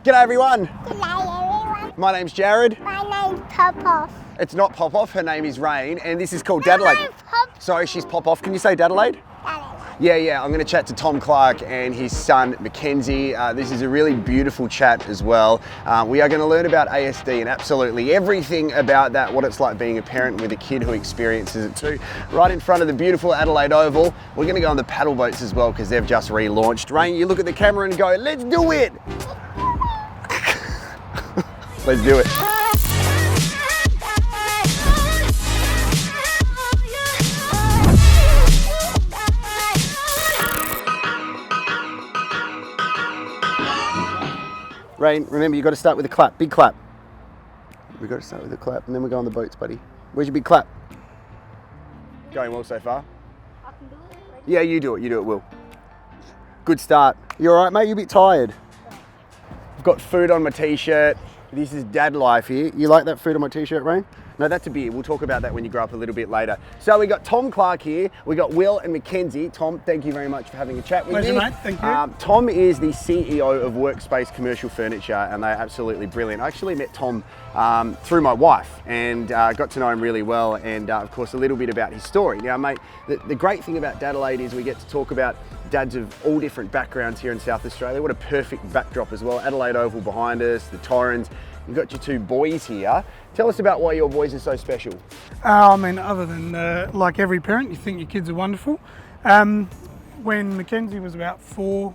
G'day everyone. G'day everyone. My name's Jared. My name's Pop-Off. It's not Pop-Off, her name is Rain, and this is called DADelaide. Sorry, she's Pop-Off. Can you say DADelaide? Yeah, I'm going to chat to Tom Clark and his son Mackenzie. This is a really beautiful chat as well. We are going to learn about ASD and absolutely everything about that, what it's like being a parent with a kid who experiences it too. Right in front of the beautiful Adelaide Oval. We're going to go on the paddle boats as well because they've just relaunched. Rain, you look at the camera and go, let's do it! Let's do it. Rain, remember you've got to start with a clap, big clap. We've got to start with a clap and then we go on the boats, buddy. Where's your big clap? Going well so far? I can do it. Yeah, you do it, Will. Good start. You all right, mate? You're a bit tired. I've got food on my t-shirt. This is dad life here. You like that food on my t-shirt, Rain? No, that's a beer. We'll talk about that when you grow up a little bit later. So we got Tom Clark here. We got Will and Mackenzie. Tom, thank you very much for having a chat with me. Pleasure, mate. Thank you. Tom is the CEO of Workspace Commercial Furniture, and they're absolutely brilliant. I actually met Tom through my wife and got to know him really well, and of course a little bit about his story. Now, mate, the great thing about DADelaide is we get to talk about dads of all different backgrounds here in South Australia. What a perfect backdrop as well. Adelaide Oval behind us, the Torrens. You've got your two boys here. Tell us about why your boys are so special. I mean, other than like every parent, you think your kids are wonderful. When Mackenzie was about 4,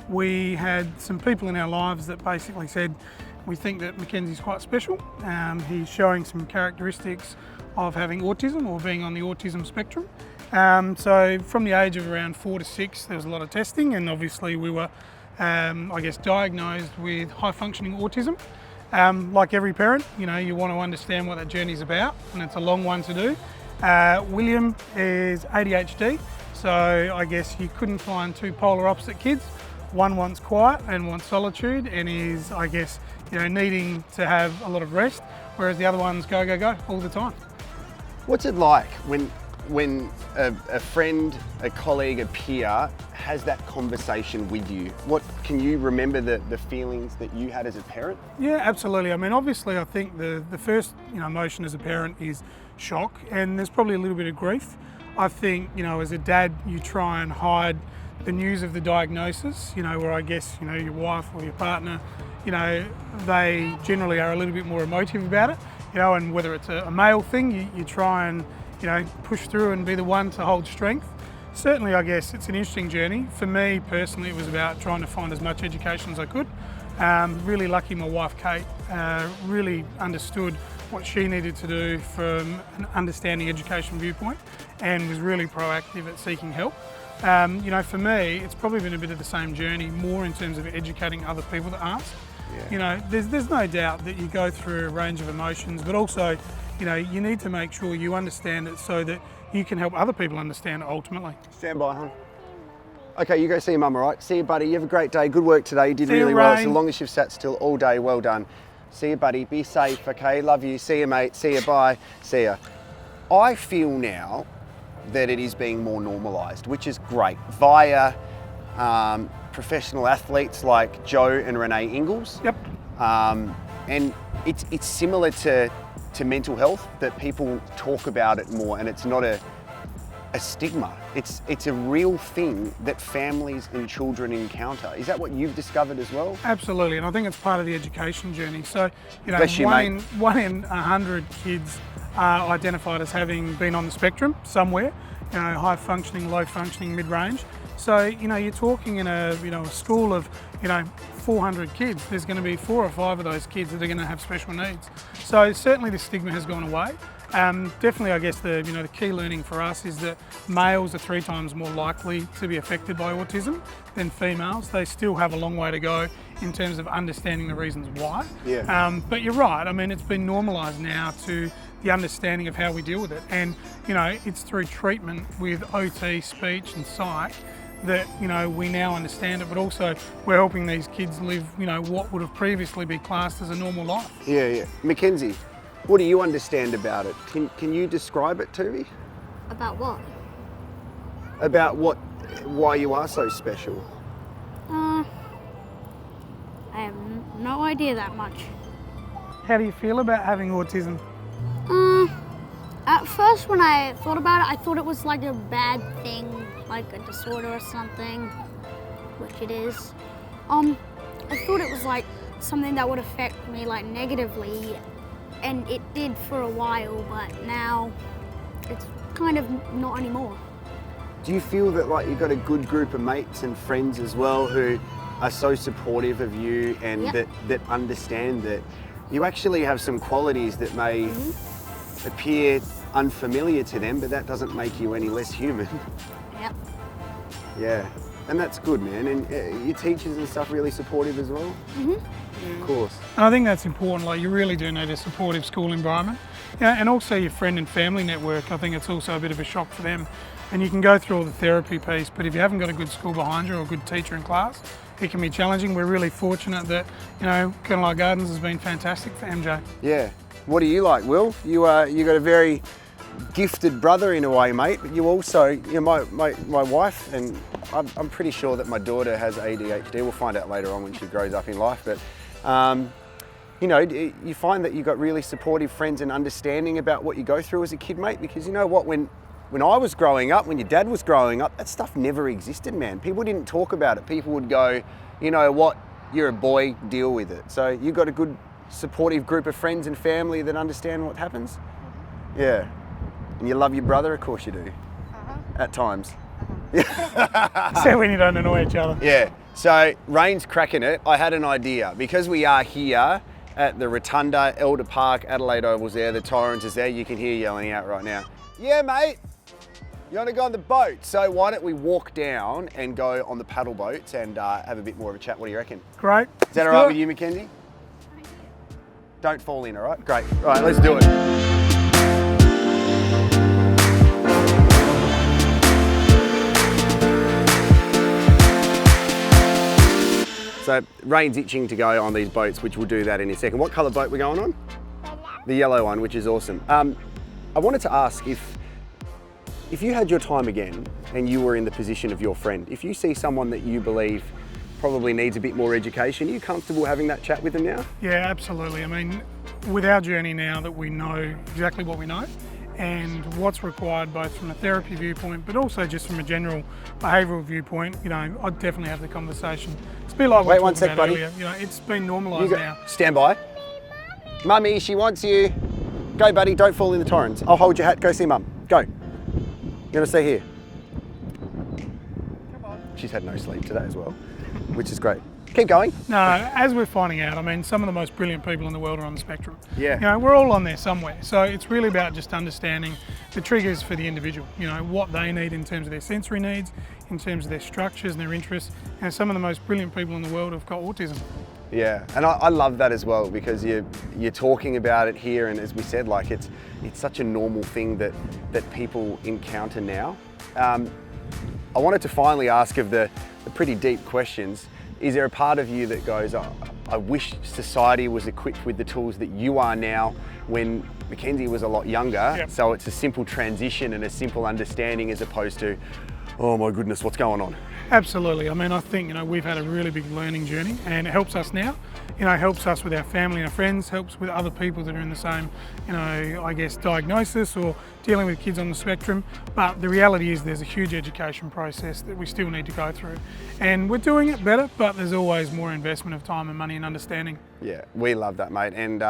we had some people in our lives that basically said, we think that Mackenzie's quite special. He's showing some characteristics of having autism or being on the autism spectrum. So from the age of around 4 to 6, there was a lot of testing, and obviously we were, I guess, diagnosed with high functioning autism. Like every parent, you know, you want to understand what that journey's about, and it's a long one to do. William is ADHD, so I guess you couldn't find two polar opposite kids. One wants quiet and wants solitude and is, I guess, you know, needing to have a lot of rest, whereas the other ones go all the time. What's it like when a friend, a colleague, a peer has that conversation with you? What can you remember the feelings that you had as a parent? Yeah, absolutely. I mean, obviously, I think the first emotion as a parent is shock, and there's probably a little bit of grief. I think, as a dad, you try and hide the news of the diagnosis, where I guess, your wife or your partner, they generally are a little bit more emotive about it, and whether it's a male thing, you try and push through and be the one to hold strength. Certainly, I guess it's an interesting journey. For me personally, it was about trying to find as much education as I could. Really lucky my wife Kate really understood what she needed to do from an understanding education viewpoint and was really proactive at seeking help. For me, it's probably been a bit of the same journey, more in terms of educating other people that aren't. Yeah. There's no doubt that you go through a range of emotions, but also you need to make sure you understand it so that you can help other people understand it ultimately. Stand by, hon. Okay, you go see your mum, all right? See you, buddy. You have a great day. Good work today. You did See you, really well. Rain. As long as you've sat still all day, well done. See you, buddy. Be safe, okay? Love you. See you, mate. See you. Bye. See ya. I feel now that it is being more normalised, which is great, via professional athletes like Joe and Renee Ingles. Yep. And it's similar to mental health, that people talk about it more, and it's not a stigma. It's a real thing that families and children encounter. Is that what you've discovered as well? Absolutely, and I think it's part of the education journey. So, Bless you, one in 100 kids are identified as having been on the spectrum somewhere, high functioning, low functioning, mid-range. So, you're talking in a school of, 400 kids, there's going to be 4 or 5 of those kids that are going to have special needs. So certainly the stigma has gone away. Definitely, I guess the key learning for us is that males are 3 times more likely to be affected by autism than females. They still have a long way to go in terms of understanding the reasons why. Yeah. But you're right. I mean, it's been normalised now to the understanding of how we deal with it, and it's through treatment with OT, speech, and psych that we now understand it, but also we're helping these kids live what would have previously been classed as a normal life. Yeah. Mackenzie, what do you understand about it? Can you describe it to me? About what? About why you are so special. I have no idea that much. How do you feel about having autism? At first when I thought about it, I thought it was like a bad thing, like a disorder or something, which it is. I thought it was like something that would affect me like negatively, and it did for a while, but now it's kind of not anymore. Do you feel that like you've got a good group of mates and friends as well who are so supportive of you and Yep. that understand that you actually have some qualities that may appear unfamiliar to them, but that doesn't make you any less human? Yep. Yeah, and that's good, man. And your teachers and stuff really supportive as well? Of course. And I think that's important, like you really do need a supportive school environment. Yeah, and also your friend and family network, I think it's also a bit of a shock for them. And you can go through all the therapy piece, but if you haven't got a good school behind you or a good teacher in class, it can be challenging. We're really fortunate that, Colonel Gardens has been fantastic for MJ. Yeah. What do you like, Will? You got a very gifted brother in a way, mate, but you also, my wife, and I'm pretty sure that my daughter has ADHD. We'll find out later on when she grows up in life, but you find that you've got really supportive friends and understanding about what you go through as a kid, mate, because you know what, when I was growing up, when your dad was growing up, that stuff never existed, man. People didn't talk about it. People would go, you know what, you're a boy, deal with it. So you've got a good supportive group of friends and family that understand what happens? Yeah. And you love your brother? Of course you do. At times. So when you don't annoy each other. Yeah. So Rain's cracking it. I had an idea. Because we are here at the Rotunda, Elder Park, Adelaide Oval's there, the Torrens is there, you can hear yelling out right now. Yeah, mate. You want to go on the boat? So why don't we walk down and go on the paddle boats and have a bit more of a chat? What do you reckon? Great. Is that all right with you, MacKenzie? Don't fall in, all right? Great. All right, let's do it. So Rain's itching to go on these boats, which we'll do that in a second. What colour boat are we going on? The yellow one, which is awesome. I wanted to ask if you had your time again and you were in the position of your friend, if you see someone that you believe probably needs a bit more education, are you comfortable having that chat with them now? Yeah, absolutely. I mean, with our journey now that we know exactly what we know and what's required both from a therapy viewpoint but also just from a general behavioural viewpoint, I'd definitely have the conversation. It's a bit like Wait we one talked sec, about buddy. earlier. It's been normalised now. Stand by. Mummy, she wants you. Go, buddy, don't fall in the torrents. I'll hold your hat, go see Mum. Go. You're gonna stay here. Come on. She's had no sleep today as well, which is great. Keep going. No, as we're finding out, I mean, some of the most brilliant people in the world are on the spectrum. Yeah. We're all on there somewhere. So it's really about just understanding the triggers for the individual, what they need in terms of their sensory needs, in terms of their structures and their interests. And some of the most brilliant people in the world have got autism. Yeah, and I love that as well because you're talking about it here, and as we said, like it's such a normal thing that people encounter now. I wanted to finally ask of the pretty deep questions. Is there a part of you that goes, I wish society was equipped with the tools that you are now when MacKenzie was a lot younger, Yep. So it's a simple transition and a simple understanding as opposed to, oh my goodness, what's going on? Absolutely. I mean, I think, we've had a really big learning journey and it helps us now. Helps us with our family and our friends, helps with other people that are in the same, diagnosis or dealing with kids on the spectrum. But the reality is there's a huge education process that we still need to go through. And we're doing it better, but there's always more investment of time and money and understanding. Yeah, we love that, mate. And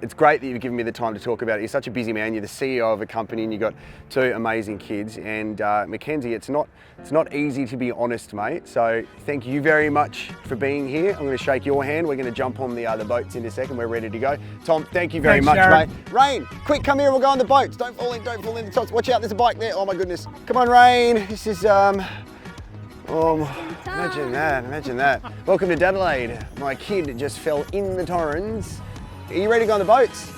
it's great that you've given me the time to talk about it. You're such a busy man. You're the CEO of a company and you've got two amazing kids. And MacKenzie, it's not easy to be honest, mate. So thank you very much for being here. I'm going to shake your hand. We're going to jump on the boats in a second. We're ready to go. Tom, thank you very much, Jared. mate. Rain, quick, come here. We'll go on the boats. Don't fall in the tops. Watch out, there's a bike there. Oh my goodness. Come on, Rain. This is, imagine that. Welcome to DADelaide. My kid just fell in the torrens. Are you ready to go on the boats?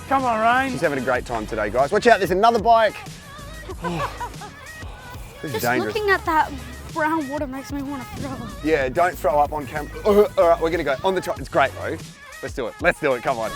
Come on, Rain. She's having a great time today, guys. Watch out, there's another bike. This is Just dangerous. looking at that brown water makes me want to throw up. Yeah, don't throw up on camera. All right, we're gonna go on the top. It's great though. Let's do it. Come on.